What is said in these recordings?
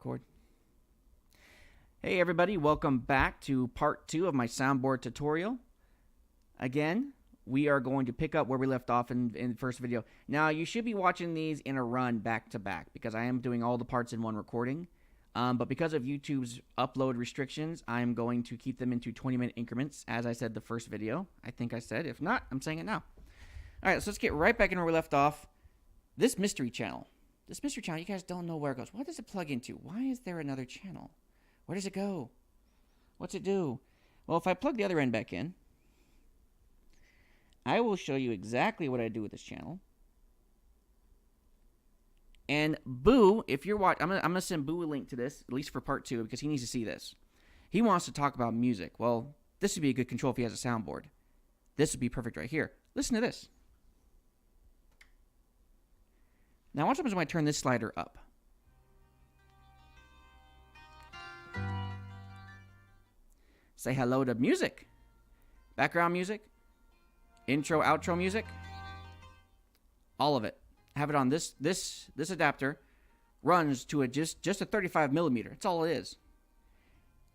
record. Hey everybody, welcome back to part 2 of my soundboard tutorial. Again, we are going to pick up where we left off in the first video. Now, you should be watching these in a run back to back because I am doing all the parts in one recording. But because of YouTube's upload restrictions, I'm going to keep them into 20-minute increments, as I said the first video. I think I said. If not, I'm saying it now. Alright, so let's get right back in where we left off. This mystery channel, you guys don't know where it goes. What does it plug into? Why is there another channel? Where does it go? What's it do? Well, if I plug the other end back in, I will show you exactly what I do with this channel. And Boo, if you're watching, I'm gonna send Boo a link to this, at least for part 2, because he needs to see this. He wants to talk about music. Well, this would be a good control if he has a soundboard. This would be perfect right here. Listen to this. Now, watch what happens when I turn this slider up. Say hello to music. Background music. Intro, outro music. All of it. Have it on this adapter. Runs to just a 35 millimeter. That's all it is.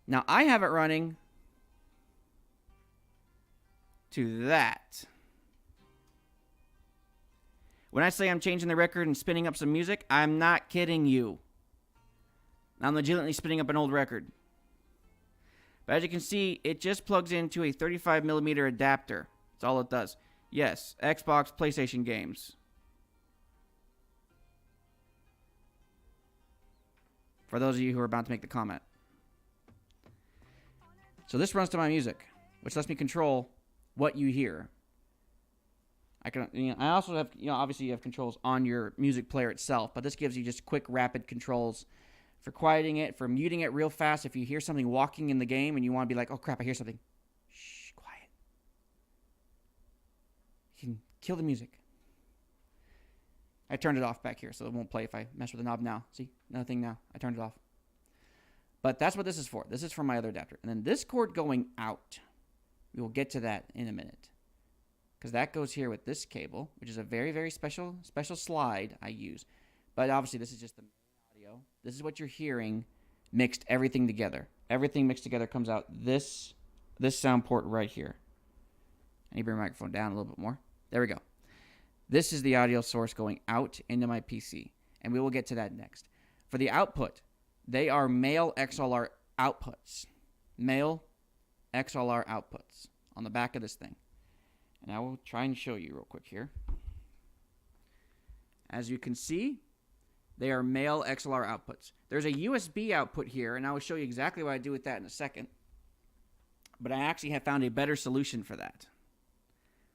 Now, I have it running to that. When I say I'm changing the record and spinning up some music, I'm not kidding you. I'm legitimately spinning up an old record. But as you can see, it just plugs into a 35 millimeter adapter. That's all it does. Yes, Xbox, PlayStation games. For those of you who are about to make the comment. So this runs to my music, which lets me control what you hear. I also have, obviously you have controls on your music player itself, but this gives you just quick, rapid controls for quieting it, for muting it real fast. If you hear something walking in the game and you want to be like, oh crap, I hear something. Shh, quiet. You can kill the music. I turned it off back here, so it won't play if I mess with the knob now. See, nothing now. I turned it off. But that's what this is for. This is for my other adapter. And then this cord going out, we will get to that in a minute. Because that goes here with this cable, which is a very, very special slide I use. But obviously, this is just the main audio. This is what you're hearing mixed everything together. Everything mixed together comes out this sound port right here. I need to bring my microphone down a little bit more. There we go. This is the audio source going out into my PC. And we will get to that next. For the output, they are male XLR outputs. Male XLR outputs on the back of this thing. And I will try and show you real quick here. As you can see, they are male XLR outputs. There's a USB output here, and I will show you exactly what I do with that in a second. But I actually have found a better solution for that.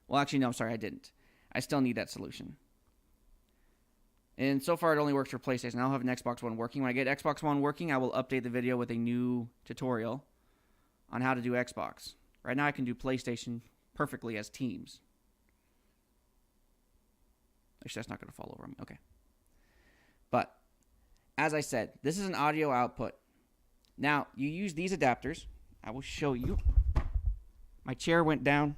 Well, actually, no, I'm sorry, I didn't. I still need that solution. And so far, it only works for PlayStation. I'll have an Xbox One working. When I get Xbox One working, I will update the video with a new tutorial on how to do Xbox. Right now, I can do PlayStation perfectly as teams. Actually, that's not going to fall over on me. Okay. But, as I said, this is an audio output. Now, you use these adapters. I will show you. My chair went down.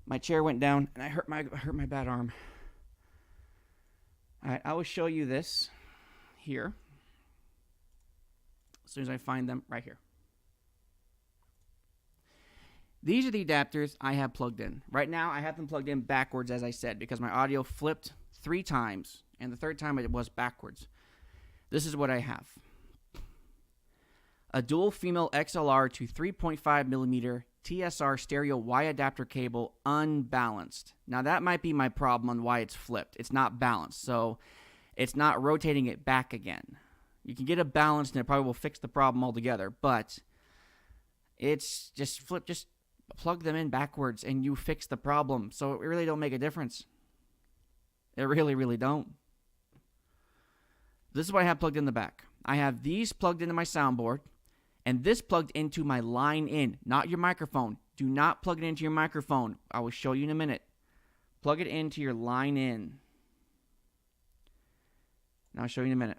My chair went down, and I hurt my bad arm. All right, I will show you this here. As soon as I find them, right here. These are the adapters I have plugged in. Right now, I have them plugged in backwards, as I said, because my audio flipped 3 times, and the third time it was backwards. This is what I have. A dual female XLR to 3.5 millimeter TSR stereo Y adapter cable unbalanced. Now, that might be my problem on why it's flipped. It's not balanced, so it's not rotating it back again. You can get it balanced, and it probably will fix the problem altogether, but it's just flip, just plug them in backwards and you fix the problem. So it really don't make a difference. It really, really don't. This is what I have plugged in the back. I have these plugged into my soundboard and this plugged into my line in, not your microphone. Do not plug it into your microphone. I will show you in a minute. Plug it into your line in. Now I'll show you in a minute.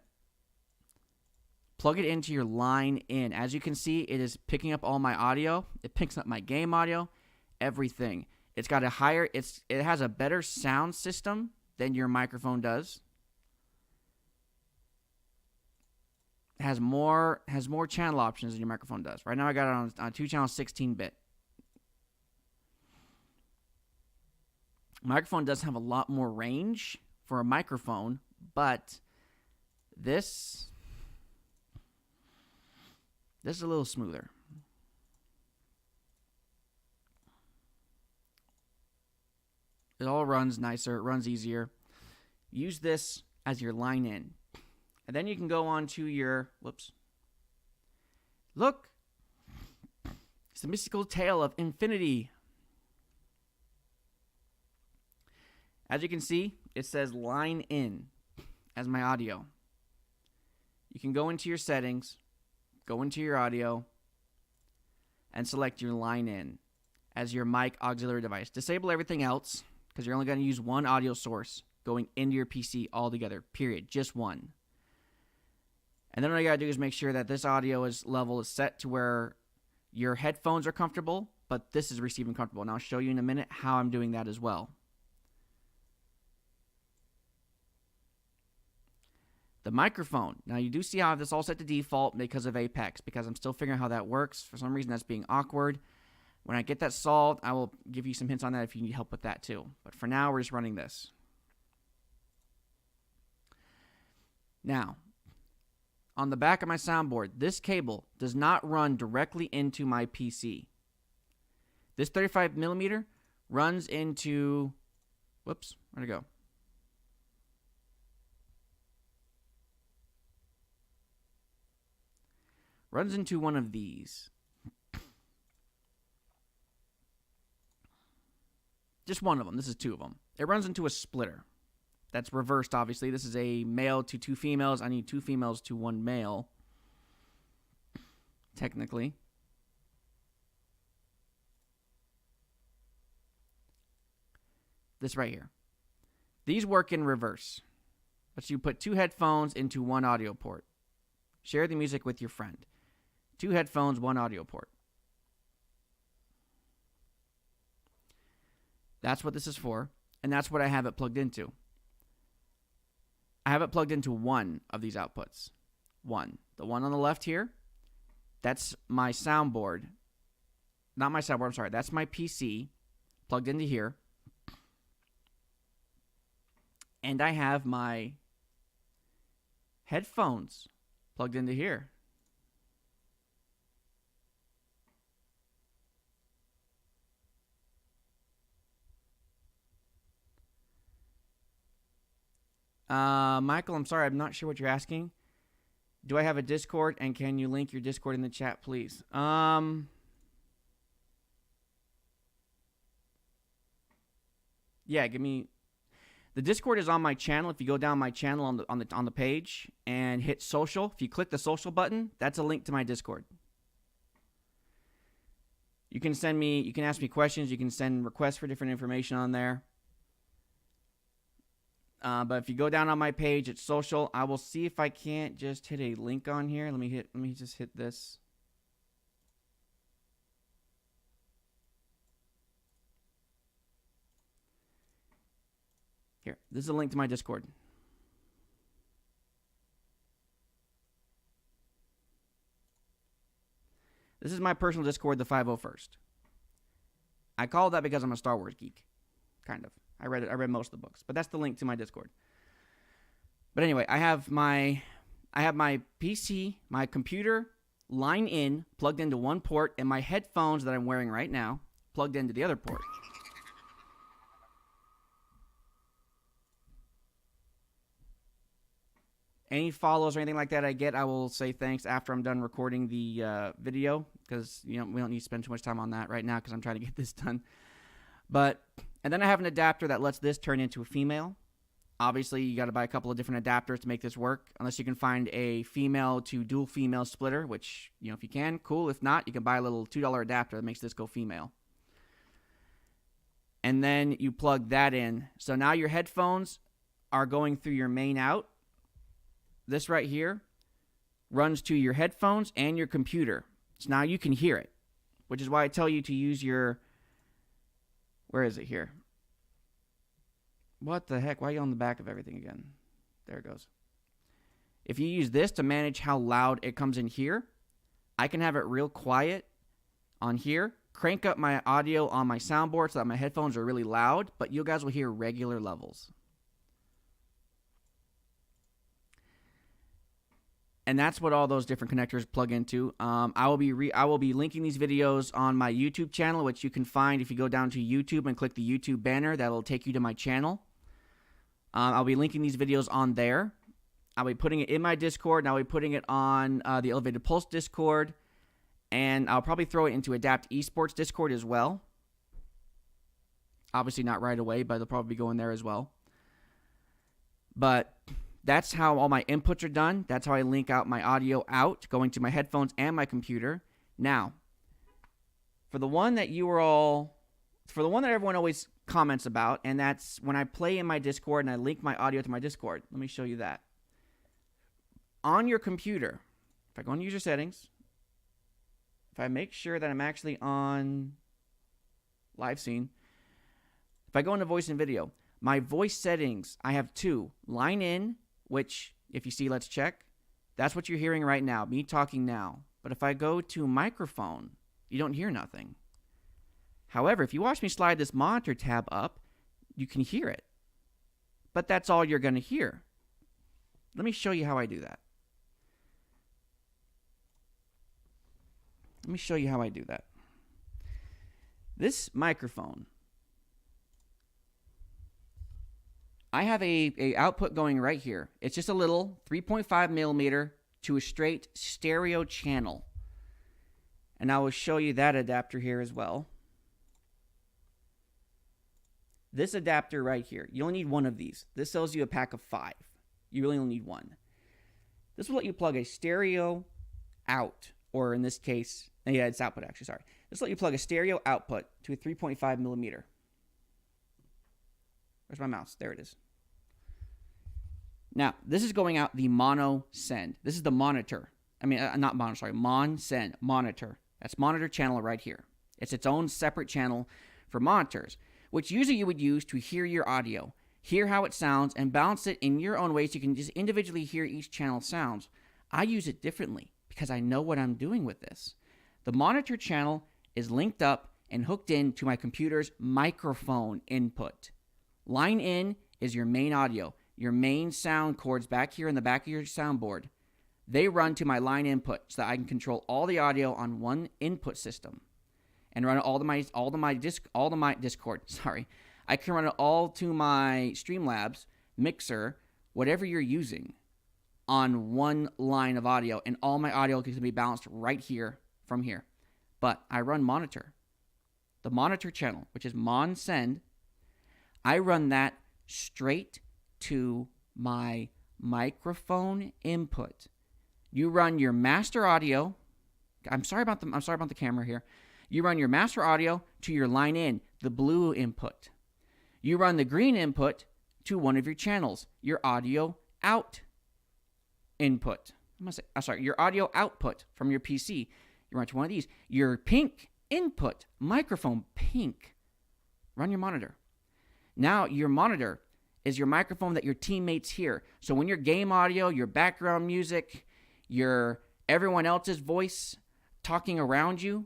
Plug it into your line in. As you can see, it is picking up all my audio. It picks up my game audio, everything. It's got a higher, it has a better sound system than your microphone does. has more channel options than your microphone does. Right now I got it on 2-channel 16-bit. Microphone does have a lot more range for a microphone, but this is a little smoother. It all runs nicer. It runs easier. Use this as your line in. And then you can go on to your... Whoops. Look. It's the mystical tale of infinity. As you can see, it says line in as my audio. You can go into your settings, go into your audio, and select your line in as your mic auxiliary device. Disable everything else because you're only going to use one audio source going into your PC altogether, period. Just one. And then all you got to do is make sure that this audio level is set to where your headphones are comfortable, but this is receiving comfortable. And I'll show you in a minute how I'm doing that as well. The microphone. Now, you do see how I have this all set to default because of Apex, because I'm still figuring out how that works. For some reason, that's being awkward. When I get that solved, I will give you some hints on that if you need help with that too. But for now, we're just running this. Now, on the back of my soundboard, this cable does not run directly into my PC. This 35 millimeter runs into... Whoops, where'd it go? Runs into one of these. Just one of them. This is two of them. It runs into a splitter. That's reversed, obviously. This is a male to 2 females. I need 2 females to 1 male. Technically. This right here. These work in reverse. But you put 2 headphones into 1 audio port. Share the music with your friend. 2 headphones, 1 audio port. That's what this is for, and that's what I have it plugged into. I have it plugged into one of these outputs. One. The one on the left here, that's my soundboard. Not my soundboard, I'm sorry. That's my PC plugged into here. And I have my headphones plugged into here. Michael, I'm sorry, I'm not sure what you're asking. Do I have a Discord, and can you link your Discord in the chat, please? Yeah, give me. The Discord is on my channel. If you go down my channel on the page and hit social, if you click the social button, that's a link to my Discord. You can send me. You can ask me questions. You can send requests for different information on there. But if you go down on my page, it's social. I will see if I can't just hit a link on here. Let me just hit this. Here, this is a link to my Discord. This is my personal Discord, the 501st. I call that because I'm a Star Wars geek, kind of. I read most of the books, but that's the link to my Discord. But anyway, I have my PC, my computer, line in, plugged into one port, and my headphones that I'm wearing right now plugged into the other port. Any follows or anything like that I get, I will say thanks after I'm done recording the video, because we don't need to spend too much time on that right now because I'm trying to get this done. And then I have an adapter that lets this turn into a female. Obviously, you got to buy a couple of different adapters to make this work, unless you can find a female to dual female splitter, which, if you can, cool. If not, you can buy a little $2 adapter that makes this go female. And then you plug that in. So now your headphones are going through your main out. This right here runs to your headphones and your computer. So now you can hear it, which is why I tell you to use your... Where is it here? What the heck? Why are you on the back of everything again? There it goes. if you use this to manage how loud it comes in here, I can have it real quiet on here, crank up my audio on my soundboard so that my headphones are really loud, but you guys will hear regular levels. And that's what all those different connectors plug into. I will be linking these videos on my YouTube channel, which you can find if you go down to YouTube and click the YouTube banner. That'll take you to my channel. I'll be linking these videos on there. I'll be putting it in my Discord, and I'll be putting it on the Elevated Pulse Discord, and I'll probably throw it into Adapt Esports Discord as well. Obviously not right away, but they'll probably go in there as well. But that's how all my inputs are done. That's how I link out my audio out, going to my headphones and my computer. Now, for the one that everyone always comments about, and that's when I play in my Discord and I link my audio to my Discord. Let me show you that. On your computer, if I go on user settings, if I make sure that I'm actually on live scene, if I go into voice and video, my voice settings, I have two. Line in, which, if you see, let's check. That's what you're hearing right now, me talking now. But if I go to microphone, you don't hear nothing. However, if you watch me slide this monitor tab up, you can hear it. But that's all you're going to hear. Let me show you how I do that. Let me show you how I do that. This microphone, I have a output going right here. It's just a little 3.5 millimeter to a straight stereo channel. And I will show you that adapter here as well. This adapter right here, you only need one of these. This sells you a pack of 5. You really only need one. This will let you plug a stereo out, or in this case, yeah, it's output actually, sorry. This will let you plug a stereo output to a 3.5 millimeter. Where's my mouse? There it is. Now, this is going out the mono send. This is the monitor. I mean, not mono, sorry, mon send, monitor. That's monitor channel right here. It's its own separate channel for monitors, which usually you would use to hear your audio, hear how it sounds, and balance it in your own way so you can just individually hear each channel sounds. I use it differently because I know what I'm doing with this. The monitor channel is linked up and hooked in to my computer's microphone input. Line in is your main audio, your main sound cords back here in the back of your soundboard. They run to my line input so that I can control all the audio on one input system and run all to my Discord. Sorry, I can run it all to my Streamlabs mixer, whatever you're using, on one line of audio, and all my audio can be balanced right here from here. But I run monitor, the monitor channel, which is mon send. I run that straight to my microphone input. You run your master audio. I'm sorry about the camera here. You run your master audio to your line in, the blue input. You run the green input to one of your channels, your audio out input. Your audio output from your PC. You run to one of these. Your pink input, microphone pink. Run your monitor. Now your monitor is your microphone that your teammates hear. So when your game audio, your background music, your everyone else's voice talking around you,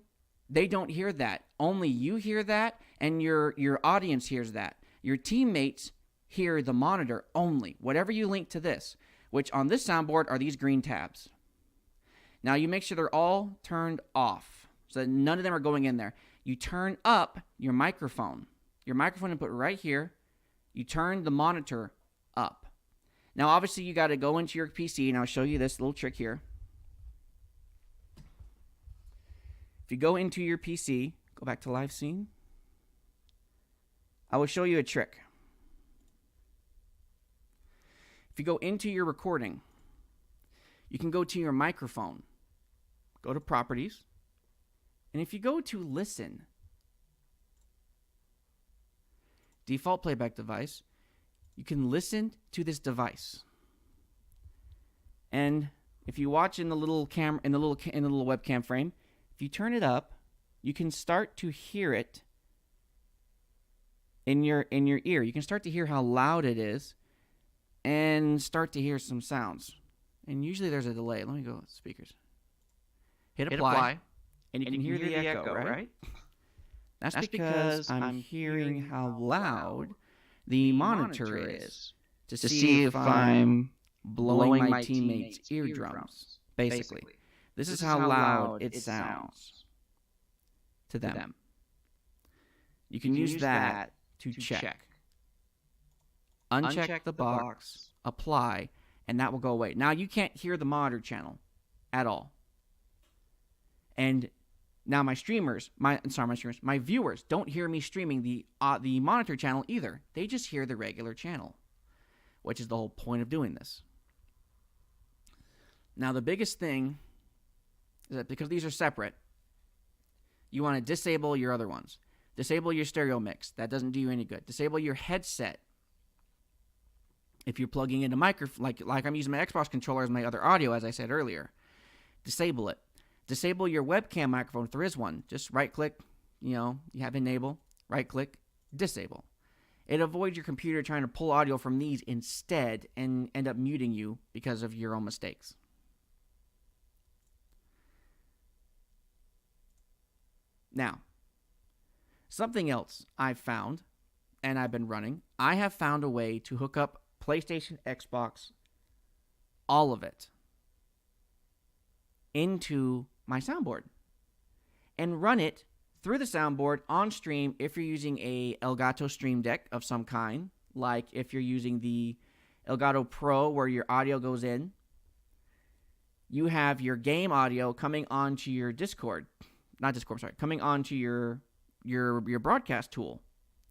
they don't hear that. Only you hear that, and your audience hears that. Your teammates hear the monitor only, whatever you link to this, which on this soundboard are these green tabs. Now you make sure they're all turned off so that none of them are going in there. You turn up your microphone input right here. You turn the monitor up. Now obviously you got to go into your PC, and I'll show you this little trick here. If you go into your PC, go back to live scene, I will show you a trick. If you go into your recording, you can go to your microphone, go to properties, and if you go to listen, default playback device, you can listen to this device. And if you watch in the little webcam frame, if you turn it up, you can start to hear it in your ear. You can start to hear how loud it is and start to hear some sounds. And usually there's a delay. Let me go speakers. Hit apply. And you can hear the echo, right? That's because I'm hearing how loud the monitor is to see if I'm blowing my teammates' eardrums, basically. This is how loud it sounds to them. You can use that to check. Uncheck the box, apply, and that will go away. Now, you can't hear the monitor channel at all. And now my viewers don't hear me streaming the monitor channel either. They just hear the regular channel, which is the whole point of doing this. Now, the biggest thing is that because these are separate, you want to disable your other ones. Disable your stereo mix. That doesn't do you any good. Disable your headset. If you're plugging into microphone, like I'm using my Xbox controller as my other audio, as I said earlier, disable it. Disable your webcam microphone if there is one. Just right-click, you have enable, right-click, disable. It avoids your computer trying to pull audio from these instead and end up muting you because of your own mistakes. Now, something else I've found, and I've been running, I have found a way to hook up PlayStation, Xbox, all of it, into my soundboard and run it through the soundboard on stream if you're using a Elgato Stream Deck of some kind, like if you're using the Elgato Pro where your audio goes in. You have your game audio coming onto your coming onto your broadcast tool.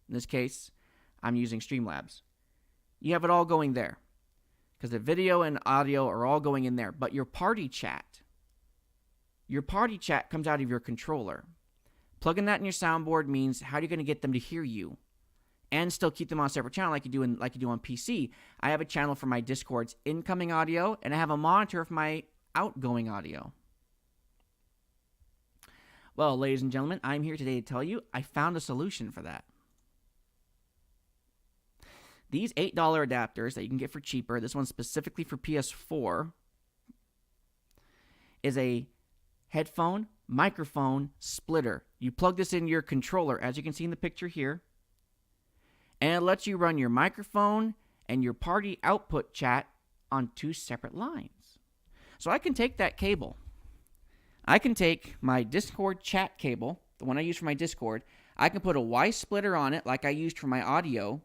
In this case, I'm using Streamlabs. You have it all going there because the video and audio are all going in there. But your party chat comes out of your controller. Plugging that in your soundboard means how are you going to get them to hear you and still keep them on a separate channel like you do on PC. I have a channel for my Discord's incoming audio, and I have a monitor for my outgoing audio. Well, ladies and gentlemen, I'm here today to tell you I found a solution for that. These $8 adapters that you can get for cheaper, this one specifically for PS4, is a headphone, microphone, splitter. You plug this in your controller, as you can see in the picture here, and it lets you run your microphone and your party output chat on two separate lines. So I can take that cable. I can take my Discord chat cable, the one I use for my Discord. I can put a Y splitter on it like I used for my audio,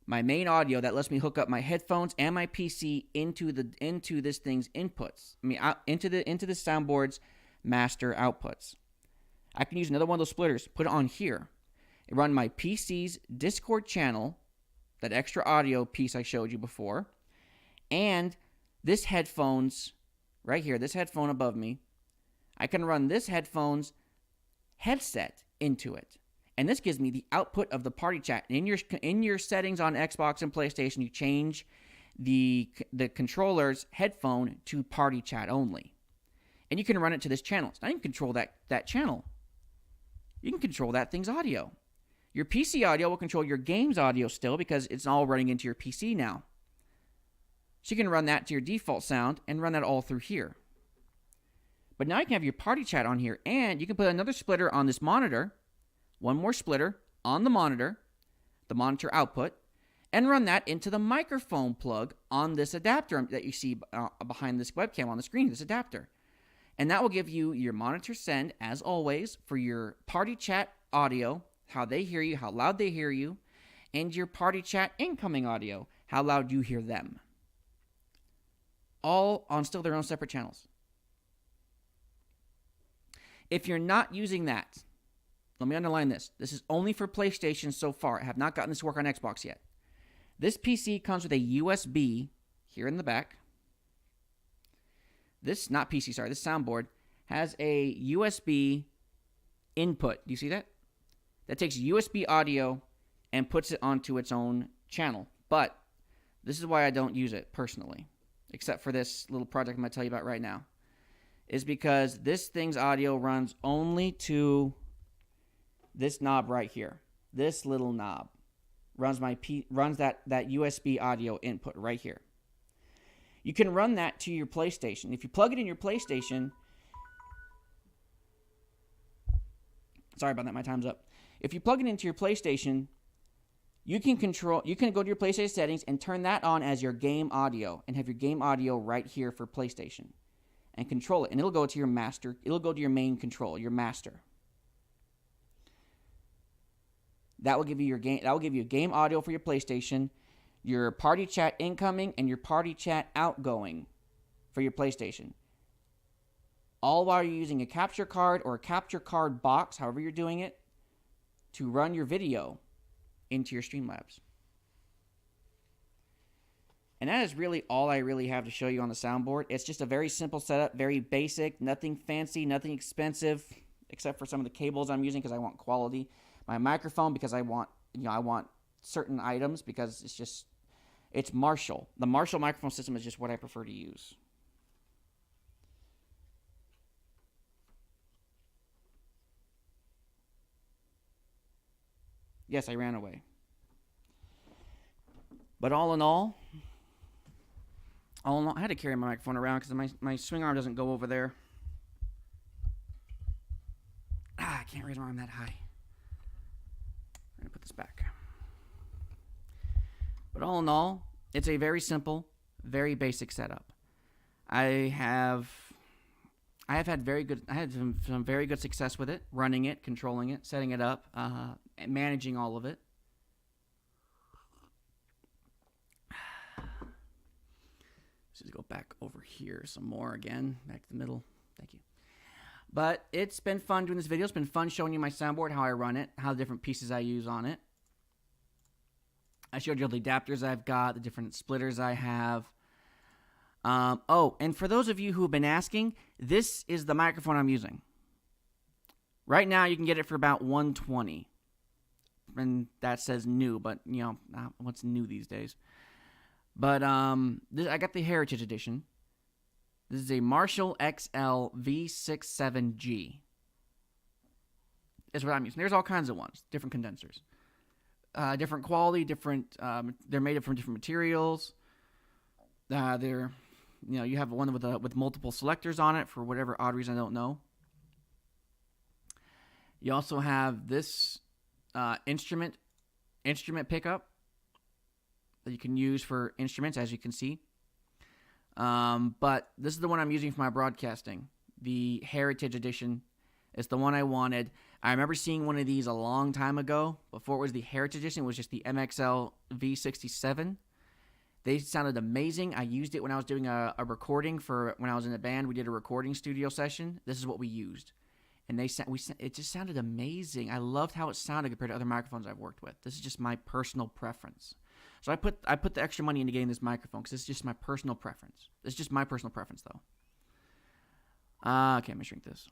my main audio that lets me hook up my headphones and my PC into this thing's inputs. Into the soundboard's master outputs. I can use another one of those splitters, put it on here, and run my PC's Discord channel, that extra audio piece I showed you before, and this headphones right here, this headphone above me. I can run this headphones headset into it. And this gives me the output of the party chat. In your settings on Xbox and PlayStation, you change the controller's headphone to party chat only. And you can run it to this channel. So now you can control that channel. You can control that thing's audio. Your PC audio will control your game's audio still because it's all running into your PC now. So you can run that to your default sound and run that all through here. But now you can have your party chat on here, and you can put another splitter on this monitor, one more splitter on the monitor output, and run that into the microphone plug on this adapter that you see behind this webcam on the screen, this adapter. And that will give you your monitor send, as always, for your party chat audio, how they hear you, how loud they hear you, and your party chat incoming audio, how loud you hear them. All on still their own separate channels. If you're not using that, let me underline this. This is only for PlayStation so far. I have not gotten this to work on Xbox yet. This PC comes with a USB here in the back. This soundboard has a USB input. Do you see that? That takes USB audio and puts it onto its own channel. But this is why I don't use it personally, except for this little project I'm going to tell you about right now, is because this thing's audio runs only to this knob right here. This little knob runs that USB audio input right here. You can run that to your PlayStation. If you plug it in your PlayStation, sorry about that, my time's up. If you plug it into your PlayStation, you can go to your PlayStation settings and turn that on as your game audio and have your game audio right here for PlayStation and control it. And it'll go to your master. It'll go to your main control, your master. That will give you game audio for your PlayStation, your party chat incoming and your party chat outgoing for your PlayStation. All while you're using a capture card or a capture card box, however you're doing it, to run your video into your Streamlabs. And that is really all I really have to show you on the soundboard. It's just a very simple setup, very basic, nothing fancy, nothing expensive, except for some of the cables I'm using because I want quality. My microphone because I want certain items because it's Marshall. The Marshall microphone system is just what I prefer to use. Yes, I ran away. But all in all, I had to carry my microphone around because my swing arm doesn't go over there. I can't raise my arm that high. I'm going to put this back. But all in all, it's a very simple, very basic setup. I had some very good success with it, running it, controlling it, setting it up, managing all of it. Let's just go back over here some more again, back to the middle. Thank you. But it's been fun doing this video. It's been fun showing you my soundboard, how I run it, how the different pieces I use on it. I showed you all the adapters I've got, the different splitters I have. And for those of you who have been asking, this is the microphone I'm using. Right now, you can get it for about $120. And that says new, but, what's new these days? But I got the Heritage Edition. This is a Marshall XL V67G. Is what I'm using. There's all kinds of ones, different condensers. Different quality, they're made from different materials. You have one with multiple selectors on it for whatever odd reason I don't know. You also have this instrument pickup that you can use for instruments, as you can see. But this is the one I'm using for my broadcasting. The Heritage Edition is the one I wanted. I remember seeing one of these a long time ago. Before it was the Heritage Edition, it was just the MXL V67. They sounded amazing. I used it when I was doing a recording for when I was in a band. We did a recording studio session. This is what we used. And it just sounded amazing. I loved how it sounded compared to other microphones I've worked with. This is just my personal preference. So I put the extra money into getting this microphone because it's just my personal preference. It's just my personal preference, though. Okay, let me shrink this.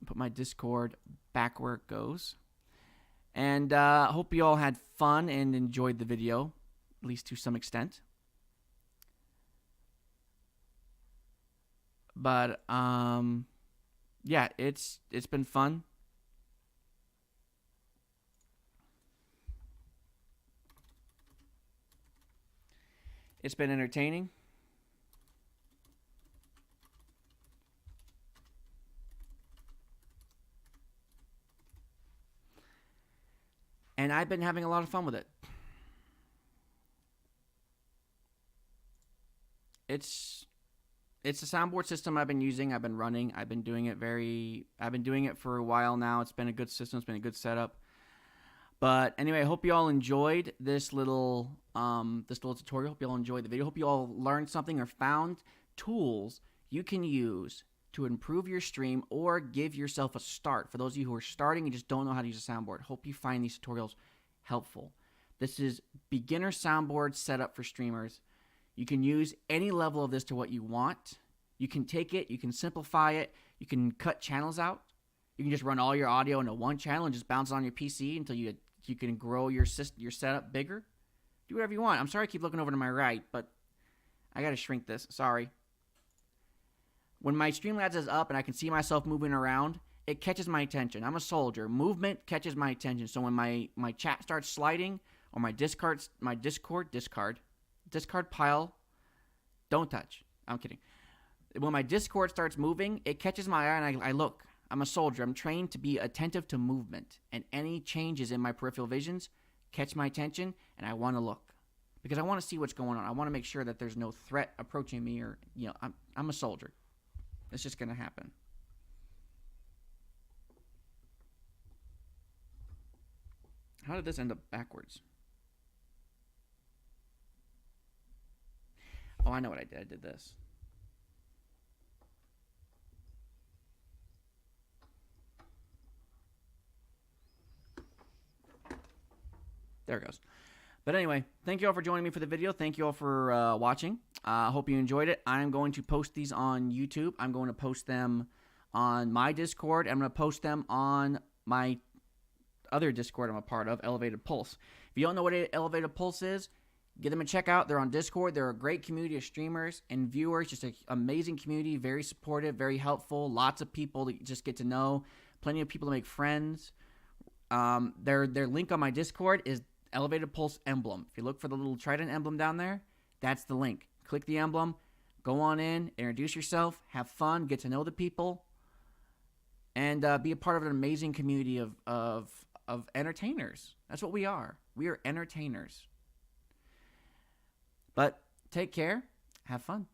I'll put my Discord back where it goes. And I hope you all had fun and enjoyed the video, at least to some extent. But yeah, it's been fun. It's been entertaining. And I've been having a lot of fun with it. It's a soundboard system I've been using, I've been running, I've been doing it for a while now. It's been a good system, it's been a good setup. But anyway, I hope you all enjoyed this little tutorial. Hope you all enjoyed the video. Hope you all learned something or found tools you can use to improve your stream or give yourself a start. For those of you who are starting and just don't know how to use a soundboard, hope you find these tutorials helpful. This is beginner soundboard setup for streamers. You can use any level of this to what you want. You can take it, you can simplify it, you can cut channels out. You can just run all your audio into one channel and just bounce it on your PC until you can grow your setup bigger. Do whatever you want. I'm sorry I keep looking over to my right, but I got to shrink this. Sorry. When my Streamlabs is up and I can see myself moving around, it catches my attention. I'm a soldier. Movement catches my attention. So when my chat starts sliding or my Discord pile Don't touch. I'm kidding. When my Discord starts moving, it catches my eye and I look. I'm a soldier. I'm trained to be attentive to movement, and any changes in my peripheral visions catch my attention, and I want to look because I want to see what's going on. I want to make sure that there's no threat approaching me, or I'm a soldier. It's just gonna happen. How did this end up backwards? Oh, I know what I did. I did this. There it goes. But anyway, thank you all for joining me for the video. Thank you all for watching. I hope you enjoyed it. I'm going to post these on YouTube. I'm going to post them on my Discord. I'm going to post them on my other Discord I'm a part of, Elevated Pulse. If you don't know what Elevated Pulse is, give them a check out. They're on Discord. They're a great community of streamers and viewers. Just an amazing community, very supportive, very helpful. Lots of people that you just get to know. Plenty of people to make friends. Their link on my Discord is Elevated Pulse emblem. If you look for the little trident emblem down there, that's the link. Click the emblem, go on in, introduce yourself, have fun, get to know the people, and be a part of an amazing community of entertainers. That's what we are. We are entertainers. But take care. Have fun.